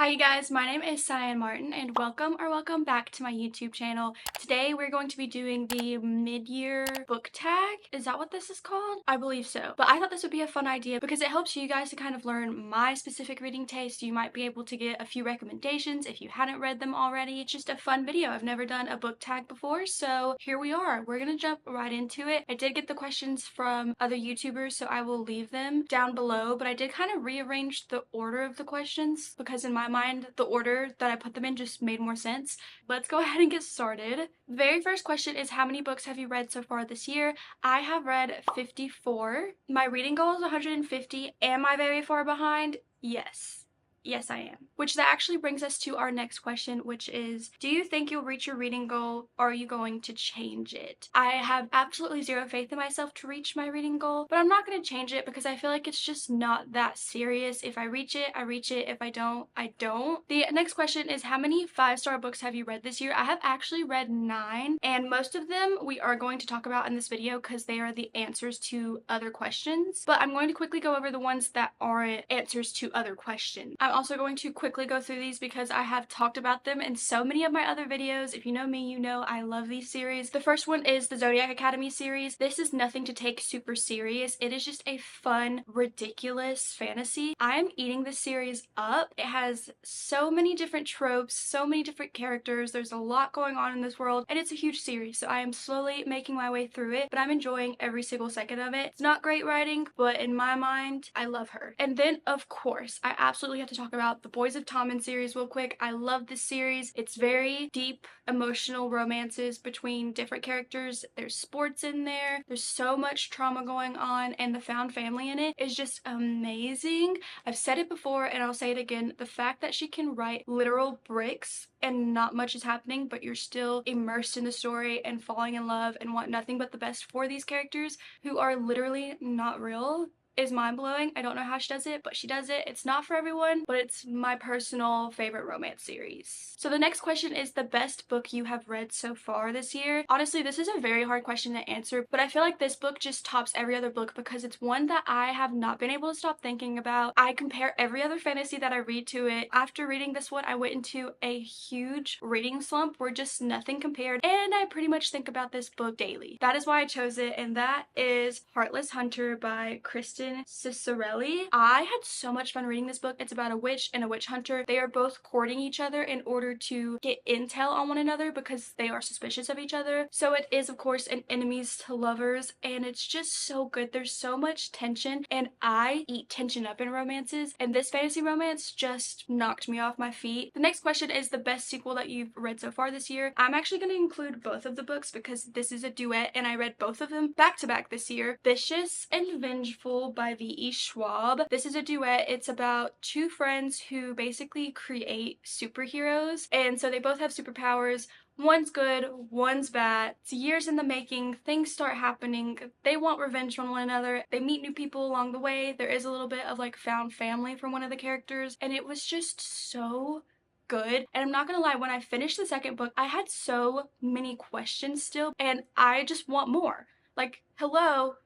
Hi you guys, my name is Cyan Martin and welcome back to my YouTube channel. Today we're going to be doing the mid-year book tag. Is that what this is called? I believe so. But I thought this would be a fun idea because it helps you guys to kind of learn my specific reading taste. You might be able to get a few recommendations if you hadn't read them already. It's just a fun video. I've never done a book tag before, so here we are. We're gonna jump right into it. I did get the questions from other YouTubers, so I will leave them down below, but I did kind of rearrange the order of the questions because in my mind, the order that I put them in just made more sense. Let's go ahead and get started. The very first question is, how many books have you read so far this year? I have read 54. My reading goal is 150. Am I very far behind? Yes. Yes, I am. Which that actually brings us to our next question, which is, do you think you'll reach your reading goal or are you going to change it? I have absolutely zero faith in myself to reach my reading goal, but I'm not going to change it because I feel like it's just not that serious. If I reach it, I reach it. If I don't, I don't. The next question is, how many 5-star books have you read this year? I have actually read 9, and most of them we are going to talk about in this video because they are the answers to other questions, but I'm going to quickly go over the ones that aren't answers to other questions. I'm also going to quickly go through these because I have talked about them in so many of my other videos. If you know me, you know I love these series. The first one is the Zodiac Academy series. This is nothing to take super serious. It is just a fun, ridiculous fantasy. I am eating this series up. It has so many different tropes, so many different characters. There's a lot going on in this world, and it's a huge series, so I am slowly making my way through it, but I'm enjoying every single second of it. It's not great writing, but in my mind, I love her. And then, of course, I absolutely have to talk about the Boys of Tommen series real quick. I love this series. It's very deep, emotional romances between different characters. There's sports in there. There's so much trauma going on, and the found family in it is just amazing. I've said it before and I'll say it again. The fact that she can write literal bricks and not much is happening, but you're still immersed in the story and falling in love and want nothing but the best for these characters who are literally not real, is mind-blowing. I don't know how she does it, but she does it. It's not for everyone, but it's my personal favorite romance series. So the next question is the best book you have read so far this year. Honestly, this is a very hard question to answer, but I feel like this book just tops every other book because it's one that I have not been able to stop thinking about. I compare every other fantasy that I read to it. After reading this one, I went into a huge reading slump where just nothing compared, and I pretty much think about this book daily. That is why I chose it, and that is Heartless Hunter by Kristen Cicerelli. I had so much fun reading this book. It's about a witch and a witch hunter. They are both courting each other in order to get intel on one another because they are suspicious of each other. So it is, of course, an enemies to lovers, and it's just so good. There's so much tension, and I eat tension up in romances, and this fantasy romance just knocked me off my feet. The next question is the best sequel that you've read so far this year. I'm actually going to include both of the books because this is a duet, and I read both of them back to back this year. Vicious and Vengeful by V.E. Schwab. This is a duet. It's about two friends who basically create superheroes, and so they both have superpowers. One's good, one's bad. It's years in the making. Things start happening. They want revenge from one another. They meet new people along the way. There is a little bit of like found family from one of the characters, and it was just so good. And I'm not gonna lie, when I finished the second book, I had so many questions still, and I just want more. Like, hello,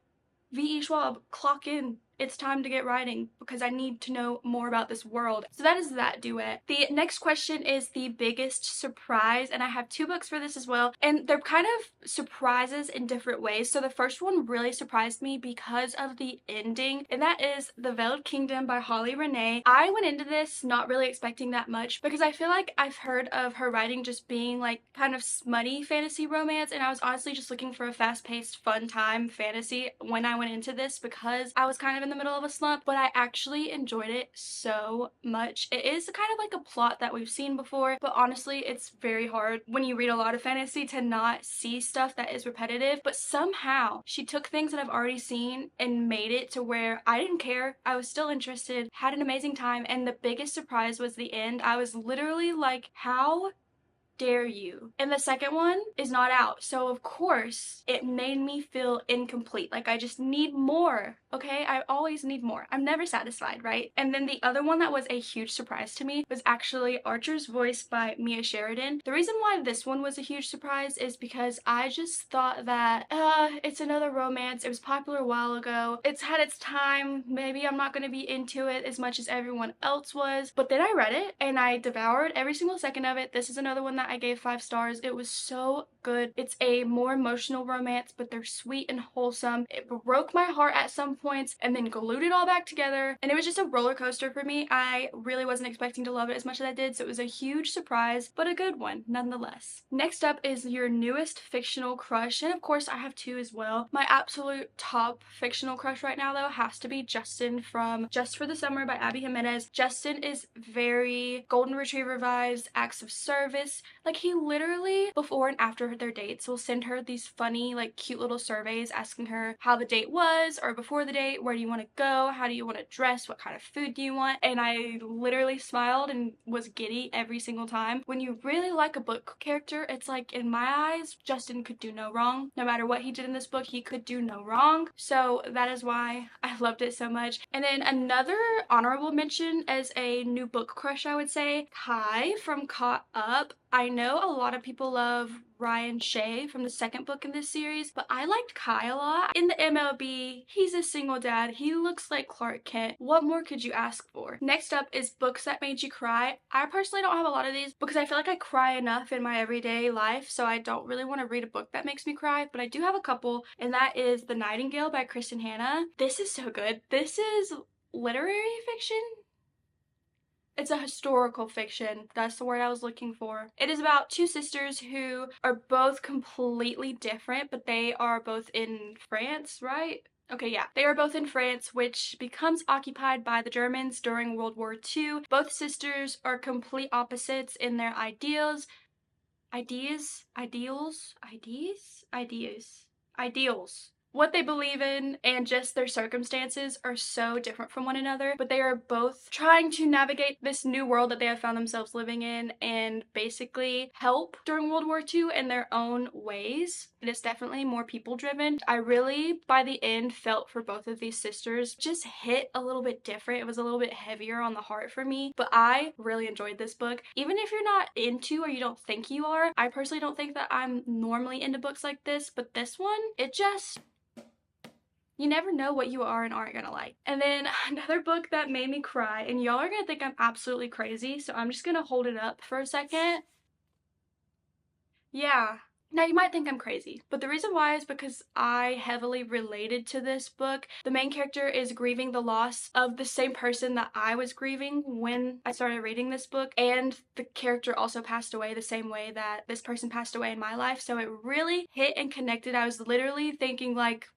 V.E. Schwab, clock in. It's time to get writing because I need to know more about this world. So that is that duet. The next question is the biggest surprise, and I have 2 books for this as well, and they're kind of surprises in different ways. So the first one really surprised me because of the ending, and that is The Veiled Kingdom by Holly Renee. I went into this not really expecting that much because I feel like I've heard of her writing just being like kind of smutty fantasy romance, and I was honestly just looking for a fast-paced, fun time fantasy when I went into this because I was kind of in the middle of a slump, but I actually enjoyed it so much. It is kind of like a plot that we've seen before, but honestly, it's very hard when you read a lot of fantasy to not see stuff that is repetitive, but somehow she took things that I've already seen and made it to where I didn't care. I was still interested, had an amazing time, and the biggest surprise was the end. I was literally like, how dare you? And the second one is not out, so of course it made me feel incomplete. Like I just need more. Okay, I always need more. I'm never satisfied, right? And then the other one that was a huge surprise to me was actually Archer's Voice by Mia Sheridan. The reason why this one was a huge surprise is because I just thought that, it's another romance. It was popular a while ago. It's had its time. Maybe I'm not going to be into it as much as everyone else was. But then I read it and I devoured every single second of it. This is another one that I gave 5 stars. It was so good. It's a more emotional romance, but they're sweet and wholesome. It broke my heart at some points and then glued it all back together, and it was just a roller coaster for me. I really wasn't expecting to love it as much as I did, so it was a huge surprise, but a good one nonetheless. Next up is your newest fictional crush, and of course I have two as well. My absolute top fictional crush right now though has to be Justin from Just for the Summer by Abby Jimenez. Justin is very golden retriever vibes, acts of service. Like, he literally before and after their dates will send her these funny, like, cute little surveys asking her how the date was, or before the date, where do you want to go, how do you want to dress, what kind of food do you want. And I literally smiled and was giddy every single time. When you really like a book character, it's like, in my eyes, Justin could do no wrong. No matter what he did in this book, he could do no wrong. So that is why I loved it so much. And then another honorable mention as a new book crush, I would say, Kai from Caught Up. I know a lot of people love Ryan Shea from the second book in this series, but I liked Kai a lot. In the MLB, he's a single dad. He looks like Clark Kent. What more could you ask for? Next up is books that made you cry. I personally don't have a lot of these because I feel like I cry enough in my everyday life, so I don't really want to read a book that makes me cry, but I do have a couple, and that is The Nightingale by Kristen Hanna. This is so good. This is literary fiction. It's a historical fiction. That's the word I was looking for. It is about two sisters who are both completely different, but they are both in France, right? Okay, yeah. They are both in France, which becomes occupied by the Germans during World War II. Both sisters are complete opposites in their ideals. What they believe in and just their circumstances are so different from one another, but they are both trying to navigate this new world that they have found themselves living in and basically help during World War II in their own ways. It is definitely more people driven. I really, by the end, felt for both of these sisters. Just hit a little bit different. It was a little bit heavier on the heart for me, but I really enjoyed this book. Even if you're not into or you don't think you are, I personally don't think that I'm normally into books like this, but this one, it just, you never know what you are and aren't gonna like. And then another book that made me cry, and y'all are gonna think I'm absolutely crazy, so I'm just gonna hold it up for a second. Yeah. Now you might think I'm crazy, but the reason why is because I heavily related to this book. The main character is grieving the loss of the same person that I was grieving when I started reading this book, and the character also passed away the same way that this person passed away in my life, so it really hit and connected. I was literally thinking, like,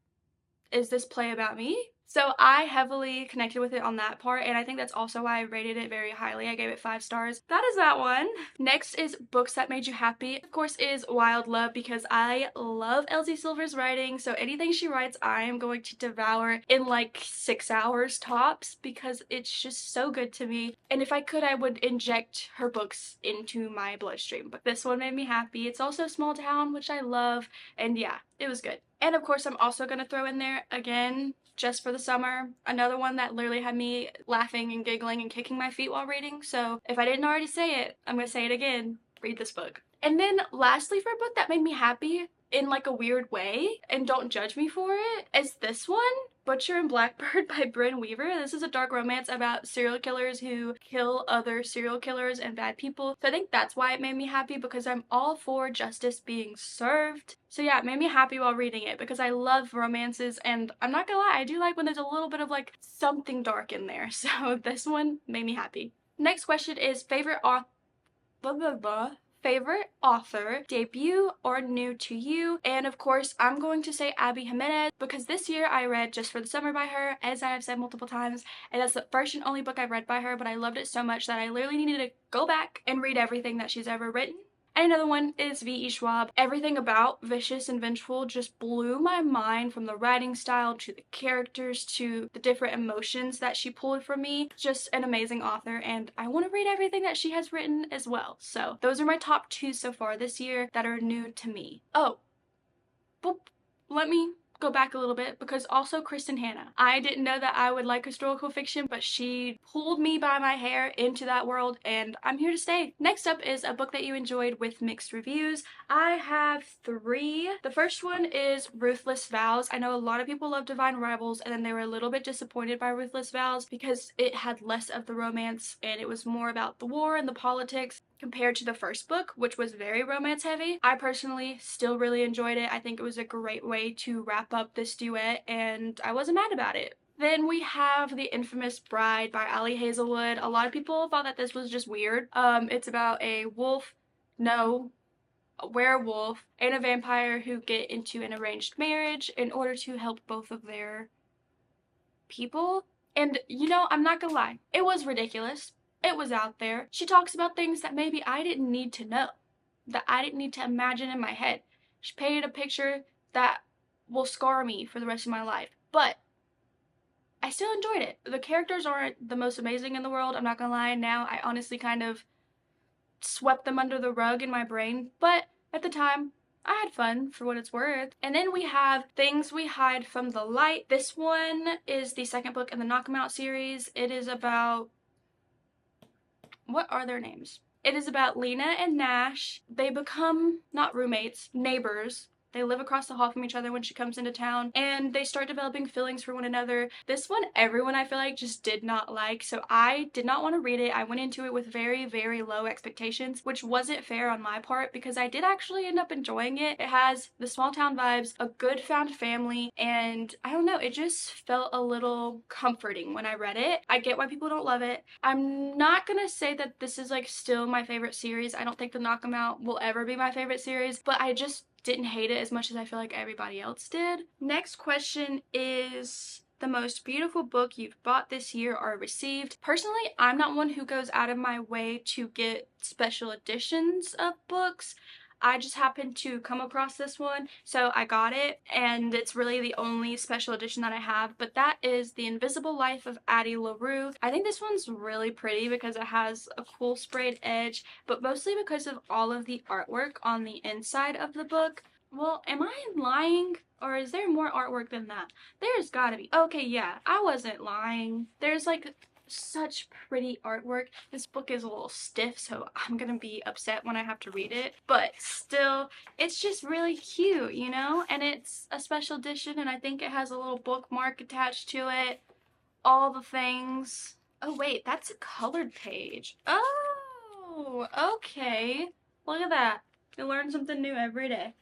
is this play about me? So I heavily connected with it on that part, and I think that's also why I rated it very highly. I gave it 5 stars. That is that one. Next is books that made you happy. Of course is Wild Love, because I love Elsie Silver's writing, so anything she writes I am going to devour in like 6 hours tops because it's just so good to me. And if I could, I would inject her books into my bloodstream, but this one made me happy. It's also Small Town, which I love, and yeah, it was good. And of course, I'm also gonna throw in there, again, Just for the Summer, another one that literally had me laughing and giggling and kicking my feet while reading. So if I didn't already say it, I'm gonna say it again. Read this book. And then lastly, for a book that made me happy in like a weird way, and don't judge me for it, is this one, Butcher and Blackbird by Bryn Weaver. This is a dark romance about serial killers who kill other serial killers and bad people. So I think that's why it made me happy, because I'm all for justice being served. So yeah, it made me happy while reading it because I love romances, and I'm not gonna lie, I do like when there's a little bit of like something dark in there. So this one made me happy. Next question is favorite author, favorite author, debut or new to you. And of course I'm going to say Abby Jimenez because this year I read Just for the Summer by her, as I have said multiple times, and that's the first and only book I've read by her, but I loved it so much that I literally needed to go back and read everything that she's ever written. And another one is V.E. Schwab. Everything about Vicious and Vengeful just blew my mind, from the writing style to the characters to the different emotions that she pulled from me. Just an amazing author, and I want to read everything that she has written as well. So those are my top 2 so far this year that are new to me. Oh, boop. Let me go back a little bit because also Kristen Hanna. I didn't know that I would like historical fiction, but she pulled me by my hair into that world and I'm here to stay. Next up is a book that you enjoyed with mixed reviews. I have 3. The first one is Ruthless Vows. I know a lot of people love Divine Rivals and then they were a little bit disappointed by Ruthless Vows because it had less of the romance and it was more about the war and the politics compared to the first book, which was very romance heavy. I personally still really enjoyed it. I think it was a great way to wrap up this duet and I wasn't mad about it. Then we have The Infamous Bride by Ali Hazelwood. A lot of people thought that this was just weird. It's about a wolf, no, a werewolf, and a vampire who get into an arranged marriage in order to help both of their people. And you know, I'm not gonna lie, it was ridiculous. It was out there. She talks about things that maybe I didn't need to know, that I didn't need to imagine in my head. She painted a picture that will scar me for the rest of my life. But I still enjoyed it. The characters aren't the most amazing in the world, I'm not gonna lie. Now I honestly kind of swept them under the rug in my brain, but at the time, I had fun for what it's worth. And then we have Things We Hide from the Light. This one is the second book in the Knock 'Em Out series. It is about, what are their names? It is about Lena and Nash. They become, not roommates, neighbors. They live across the hall from each other when she comes into town, and they start developing feelings for one another. This one, everyone I feel like just did not like, so I did not want to read it. I went into it with very, very low expectations, which wasn't fair on my part because I did actually end up enjoying it. It has the small town vibes, a good found family, and I don't know, it just felt a little comforting when I read it. I get why people don't love it. I'm not gonna say that this is like still my favorite series. I don't think the Knock 'Em Out will ever be my favorite series, but I just didn't hate it as much as I feel like everybody else did. Next question is the most beautiful book you've bought this year or received. Personally, I'm not one who goes out of my way to get special editions of books. I just happened to come across this one, so I got it, and it's really the only special edition that I have, but that is The Invisible Life of Addie LaRue. I think this one's really pretty because it has a cool sprayed edge, but mostly because of all of the artwork on the inside of the book. Well, am I lying? Or is there more artwork than that? There's gotta be. Okay, yeah, I wasn't lying. There's like such pretty artwork. This book is a little stiff, so I'm gonna be upset when I have to read it, but still, it's just really cute, you know? And it's a special edition, and I think it has a little bookmark attached to it. All the things. Oh wait, that's a colored page. Oh, okay. Look at that. You learn something new every day.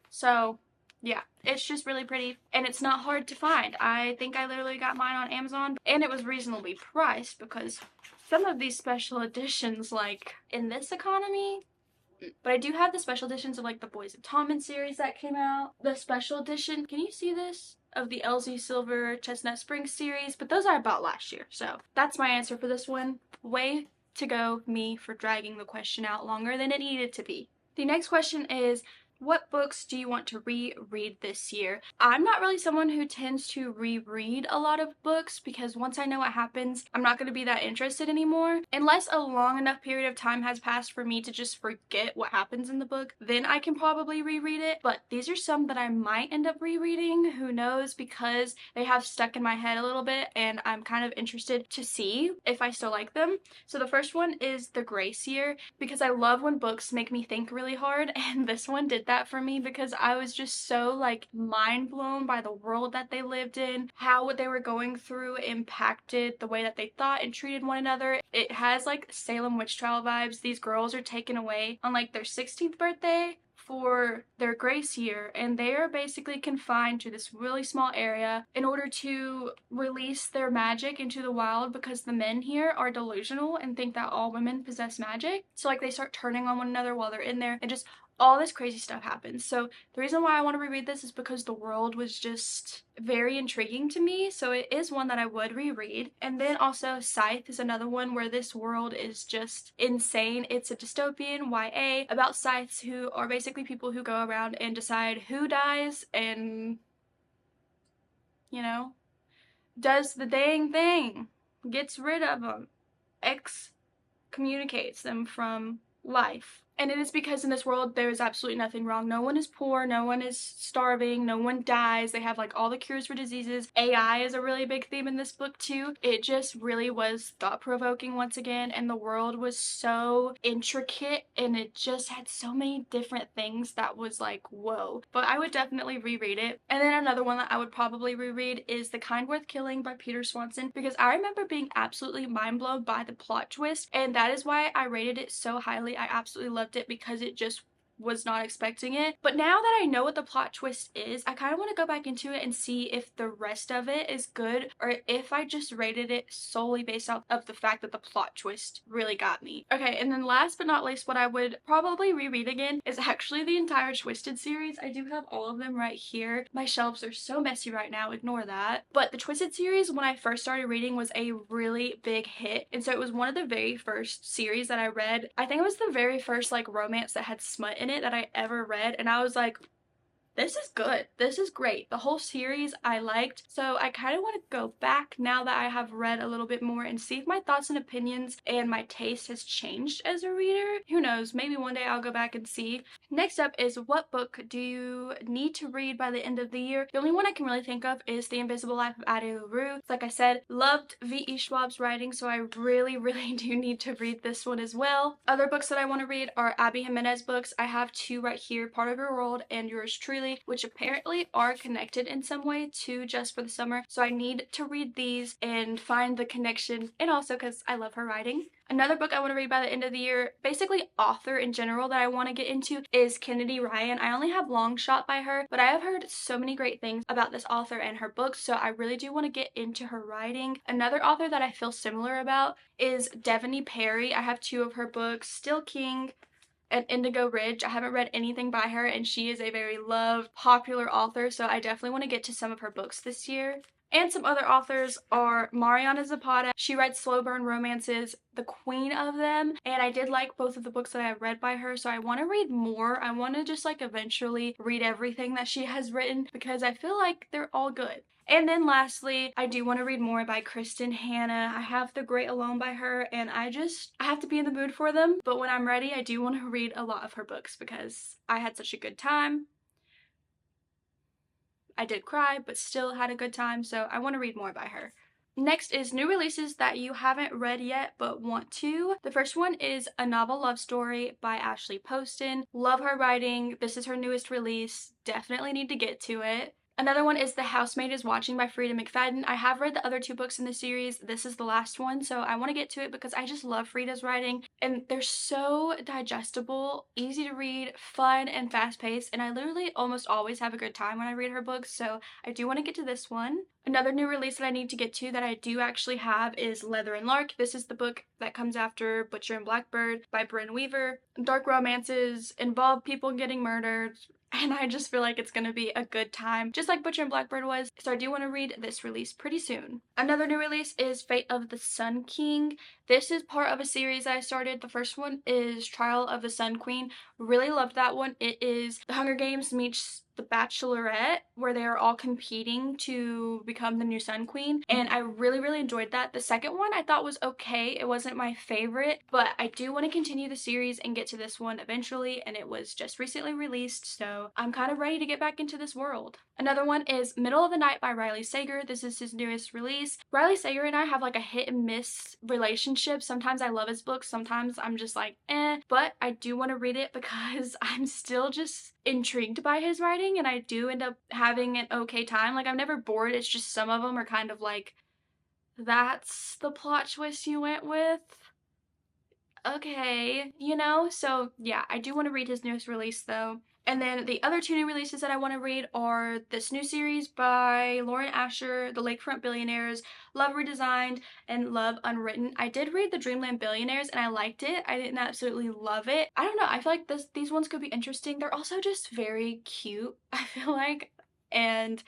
So yeah, it's just really pretty and it's not hard to find. I think I literally got mine on Amazon and it was reasonably priced because some of these special editions, like in this economy, but I do have the special editions of like the Boys of Tommen series that came out. The special edition, can you see this? Of the LZ Silver Chestnut Springs series, but those I bought last year. So that's my answer for this one. Way to go, me, for dragging the question out longer than it needed to be. The next question is, what books do you want to reread this year? I'm not really someone who tends to reread a lot of books because once I know what happens, I'm not going to be that interested anymore. Unless a long enough period of time has passed for me to just forget what happens in the book, then I can probably reread it. But these are some that I might end up rereading, who knows, because they have stuck in my head a little bit and I'm kind of interested to see if I still like them. So the first one is The Grace Year because I love when books make me think really hard, and this one did that for me because I was just so like mind blown by the world that they lived in, how what they were going through impacted the way that they thought and treated one another. It has like Salem witch trial vibes. These girls are taken away on like their 16th birthday for their grace year, and they are basically confined to this really small area in order to release their magic into the wild because the men here are delusional and think that all women possess magic. So like they start turning on one another while they're in there and just all this crazy stuff happens. So the reason why I want to reread this is because the world was just very intriguing to me, so it is one that I would reread. And then also Scythe is another one where this world is just insane. It's a dystopian YA about scythes who are basically people who go around and decide who dies and, you know, does the dang thing, gets rid of them, excommunicates them from life. And it is because in this world there is absolutely nothing wrong. No one is poor, no one is starving, no one dies. They have like all the cures for diseases. AI is a really big theme in this book too. It just really was thought-provoking once again, and the world was so intricate and it just had so many different things that was like, whoa. But I would definitely reread it. And then another one that I would probably reread is The Kind Worth Killing by Peter Swanson, because I remember being absolutely mind blown by the plot twist, and that is why I rated it so highly. I absolutely loved it because it just was not expecting it. But now that I know what the plot twist is, I kind of want to go back into it and see if the rest of it is good or if I just rated it solely based off of the fact that the plot twist really got me. Okay, and then last but not least, what I would probably reread again is actually the entire Twisted series. I do have all of them right here. My shelves are so messy right now, ignore that. But the Twisted series, when I first started reading, was a really big hit, and so it was one of the very first series that I read. I think it was the very first like romance that had smut in it that I ever read, and I was like, this is good. This is great. The whole series I liked. So I kind of want to go back now that I have read a little bit more and see if my thoughts and opinions and my taste has changed as a reader. Who knows? Maybe one day I'll go back and see. Next up is, what book do you need to read by the end of the year? The only one I can really think of is The Invisible Life of Addie LaRue. Like I said, loved V.E. Schwab's writing, so I really, really do need to read this one as well. Other books that I want to read are Abby Jimenez books. I have two right here, Part of Your World and Yours Truly, which apparently are connected in some way to Just for the Summer. So I need to read these and find the connection, and also because I love her writing. Another book I want to read by the end of the year, basically author in general that I want to get into, is Kennedy Ryan. I only have Long Shot by her, but I have heard so many great things about this author and her books, so I really do want to get into her writing. Another author that I feel similar about is Devanny Perry. I have two of her books, Still King and Indigo Ridge. I haven't read anything by her, and she is a very loved, popular author, so I definitely want to get to some of her books this year. And some other authors are Mariana Zapata. She writes slow burn romances, the queen of them, and I did like both of the books that I read by her, so I want to read more. I want to just like eventually read everything that she has written because I feel like they're all good. And then lastly, I do want to read more by Kristen Hanna. I have The Great Alone by her, and I have to be in the mood for them. But when I'm ready, I do want to read a lot of her books because I had such a good time. I did cry, but still had a good time, so I want to read more by her. Next is new releases that you haven't read yet but want to. The first one is A Novel Love Story by Ashley Poston. Love her writing. This is her newest release. Definitely need to get to it. Another one is The Housemaid is Watching by Frida McFadden. I have read the other two books in the series. This is the last one, so I want to get to it because I just love Frida's writing, and they're so digestible, easy to read, fun, and fast-paced, and I literally almost always have a good time when I read her books, so I do want to get to this one. Another new release that I need to get to that I do actually have is Leather and Lark. This is the book that comes after Butcher and Blackbird by Bryn Weaver. Dark romances involve people getting murdered, and I just feel like it's gonna be a good time, just like Butcher and Blackbird was, so I do want to read this release pretty soon. Another new release is Fate of the Sun King. This is part of a series I started. The first one is Trial of the Sun Queen. Really loved that one. It is The Hunger Games meets The Bachelorette, where they are all competing to become the new Sun Queen, and I really, really enjoyed that. The second one I thought was okay. It wasn't my favorite, but I do want to continue the series and get to this one eventually, and it was just recently released, so I'm kind of ready to get back into this world. Another one is Middle of the Night by Riley Sager. This is his newest release. Riley Sager and I have like a hit and miss relationship. Sometimes I love his books, sometimes I'm just like, eh, but I do want to read it because I'm still just intrigued by his writing, and I do end up having an okay time. Like, I'm never bored, it's just some of them are kind of like, that's the plot twist you went with? Okay, you know? So yeah, I do want to read his newest release though. And then the other two new releases that I want to read are this new series by Lauren Asher, The Lakefront Billionaires, Love Redesigned, and Love Unwritten. I did read The Dreamland Billionaires and I liked it. I didn't absolutely love it. I don't know, I feel like these ones could be interesting. They're also just very cute, I feel like, and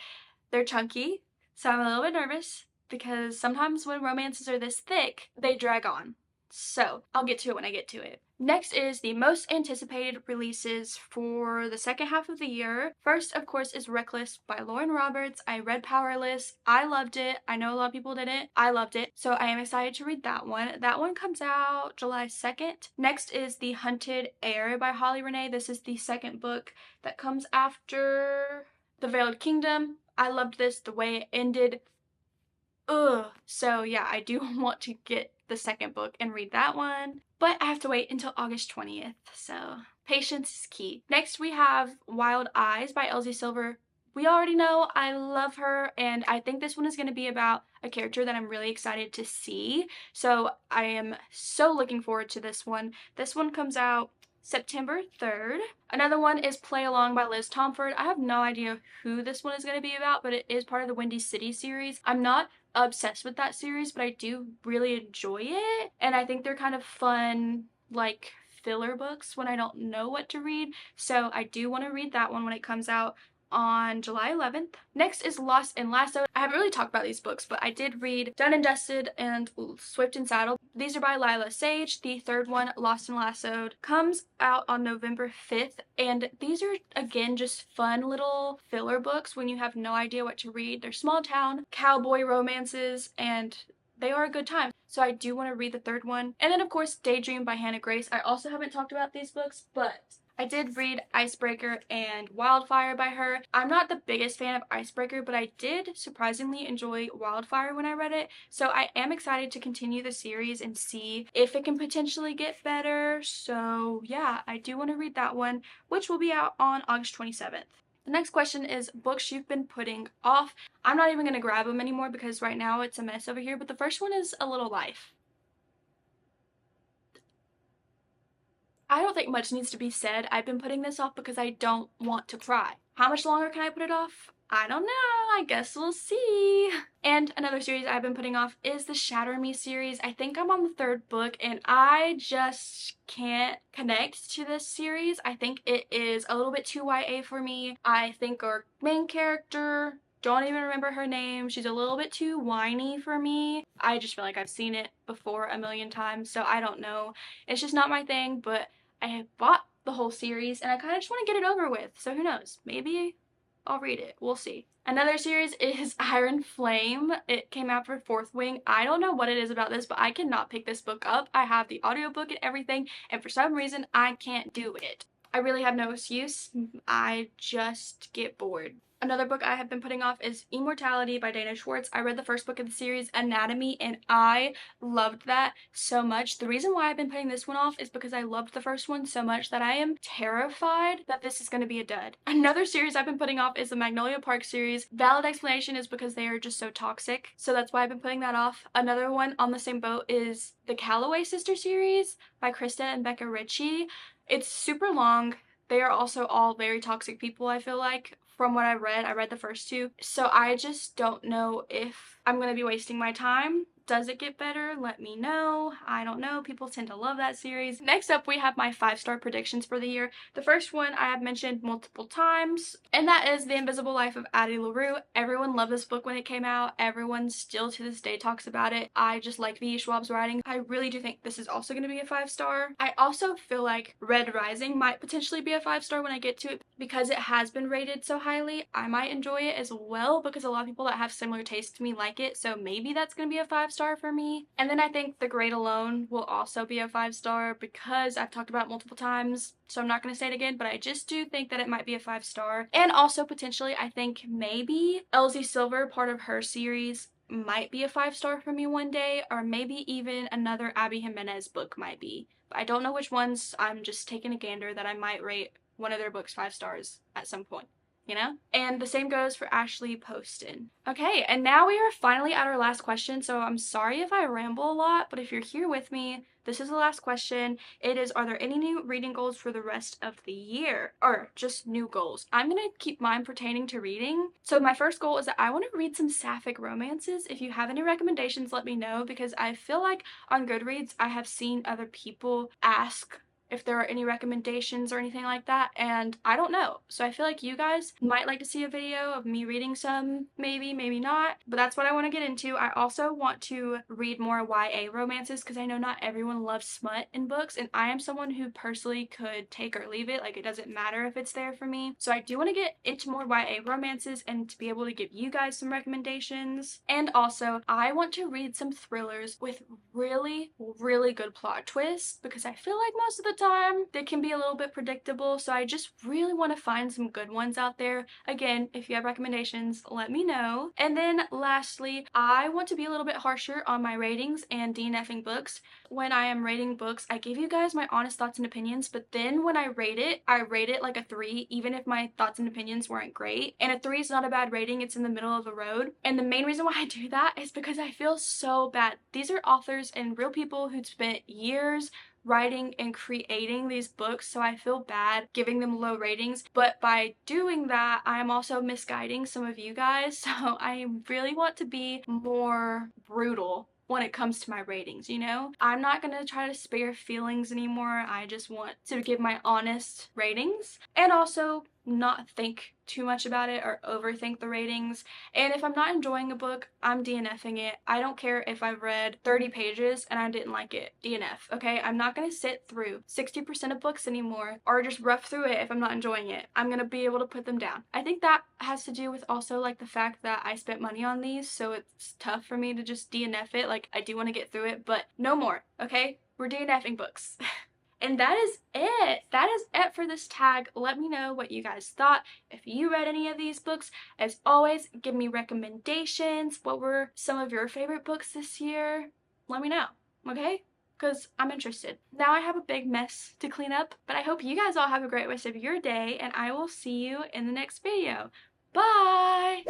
they're chunky, so I'm a little bit nervous because sometimes when romances are this thick, they drag on. So I'll get to it when I get to it. Next is the most anticipated releases for the second half of the year. First, of course, is Reckless by Lauren Roberts. I read Powerless. I loved it. I know a lot of people didn't. I loved it. So I am excited to read that one. That one comes out July 2nd. Next is The Hunted Heir by Holly Renee. This is the second book that comes after The Veiled Kingdom. I loved this. The way it ended. Ugh. So yeah, I do want to get the second book and read that one, but I have to wait until August 20th, so patience is key. Next we have Wild Eyes by Elsie Silver. We already know I love her, and I think this one is going to be about a character that I'm really excited to see, so I am so looking forward to this one. This one comes out September 3rd. Another one is Play Along by Liz Tomford. I have no idea who this one is going to be about, but it is part of the Windy City series. I'm not obsessed with that series, but I do really enjoy it, and I think they're kind of fun, like filler books when I don't know what to read, so I do want to read that one when it comes out on July 11th. Next is Lost and Lassoed. I haven't really talked about these books, but I did read Done and Dusted and Swift and Saddle. These are by Lila Sage. The third one, Lost and Lassoed, comes out on November 5th, and these are, again, just fun little filler books when you have no idea what to read. They're small town cowboy romances, and they are a good time. So I do want to read the third one. And then, of course, Daydream by Hannah Grace. I also haven't talked about these books, but I did read Icebreaker and Wildfire by her. I'm not the biggest fan of Icebreaker, but I did surprisingly enjoy Wildfire when I read it. So I am excited to continue the series and see if it can potentially get better. So yeah, I do want to read that one, which will be out on August 27th. The next question is books you've been putting off. I'm not even going to grab them anymore because right now it's a mess over here, but the first one is A Little Life. I don't think much needs to be said. I've been putting this off because I don't want to cry. How much longer can I put it off? I don't know. I guess we'll see. And another series I've been putting off is the Shatter Me series. I think I'm on the third book and I just can't connect to this series. I think it is a little bit too YA for me. I think our main character, don't even remember her name, she's a little bit too whiny for me. I just feel like I've seen it before a million times, so I don't know. It's just not my thing, but I have bought the whole series and I kind of just want to get it over with, so who knows, maybe I'll read it, we'll see. Another series is Iron Flame. It came out for Fourth Wing. I don't know what it is about this, but I cannot pick this book up. I have the audiobook and everything, and for some reason I can't do it. I really have no excuse. I just get bored. Another book I have been putting off is Immortality by Dana Schwartz. I read the first book of the series, Anatomy, and I loved that so much. The reason why I've been putting this one off is because I loved the first one so much that I am terrified that this is going to be a dud. Another series I've been putting off is the Magnolia Park series. Valid explanation is because they are just so toxic, so that's why I've been putting that off. Another one on the same boat is the Calloway Sister series by Krista and Becca Ritchie. It's super long. They are also all very toxic people, I feel like. From what I read the first two. So I just don't know if I'm going to be wasting my time. Does it get better? Let me know. I don't know. People tend to love that series. Next up, we have my 5-star predictions for the year. The first one I have mentioned multiple times, and that is The Invisible Life of Addie LaRue. Everyone loved this book when it came out. Everyone still to this day talks about it. I just like V.E. Schwab's writing. I really do think this is also going to be a 5-star. I also feel like Red Rising might potentially be a 5-star when I get to it because it has been rated so highly. I might enjoy it as well because a lot of people that have similar tastes to me like it, so maybe that's going to be a 5-star for me. And then I think The Great Alone will also be a 5-star because I've talked about it multiple times, so I'm not going to say it again, but I just do think that it might be a 5-star. And also potentially I think maybe Elsie Silver, part of her series, might be a 5-star for me one day, or maybe even another Abby Jimenez book might be. But I don't know which ones. I'm just taking a gander that I might rate one of their books 5 stars at some point, you know? And the same goes for Ashley Poston. Okay, and now we are finally at our last question, so I'm sorry if I ramble a lot, but if you're here with me, this is the last question. It is, are there any new reading goals for the rest of the year? Or just new goals. I'm gonna keep mine pertaining to reading. So my first goal is that I want to read some sapphic romances. If you have any recommendations, let me know, because I feel like on Goodreads, I have seen other people ask if there are any recommendations or anything like that, and I don't know. So I feel like you guys might like to see a video of me reading some, maybe, maybe not, but that's what I want to get into. I also want to read more YA romances because I know not everyone loves smut in books, and I am someone who personally could take or leave it. Like, it doesn't matter if it's there for me. So I do want to get into more YA romances and to be able to give you guys some recommendations. And also, I want to read some thrillers with really, really good plot twists because I feel like most of the time they can be a little bit predictable. So I just really want to find some good ones out there. Again, if you have recommendations, let me know. And then lastly, I want to be a little bit harsher on my ratings and DNFing books. When I am rating books, I give you guys my honest thoughts and opinions, but then when I rate it like a 3, even if my thoughts and opinions weren't great. And a 3 is not a bad rating, it's in the middle of the road. And the main reason why I do that is because I feel so bad. These are authors and real people who'd spent years writing and creating these books, so I feel bad giving them low ratings, but by doing that I'm also misguiding some of you guys, so I really want to be more brutal when it comes to my ratings, you know? I'm not gonna try to spare feelings anymore. I just want to give my honest ratings and also not think too much about it or overthink the ratings. And if I'm not enjoying a book, I'm DNFing it. I don't care if I've read 30 pages and I didn't like it. DNF, okay? I'm not gonna sit through 60% of books anymore or just rough through it if I'm not enjoying it. I'm gonna be able to put them down. I think that has to do with also like the fact that I spent money on these, so it's tough for me to just DNF it. Like, I do want to get through it, but no more, okay? We're DNFing books. And that is it. That is it for this tag. Let me know what you guys thought. If you read any of these books, as always, give me recommendations. What were some of your favorite books this year? Let me know, okay? Because I'm interested. Now I have a big mess to clean up, but I hope you guys all have a great rest of your day, and I will see you in the next video. Bye!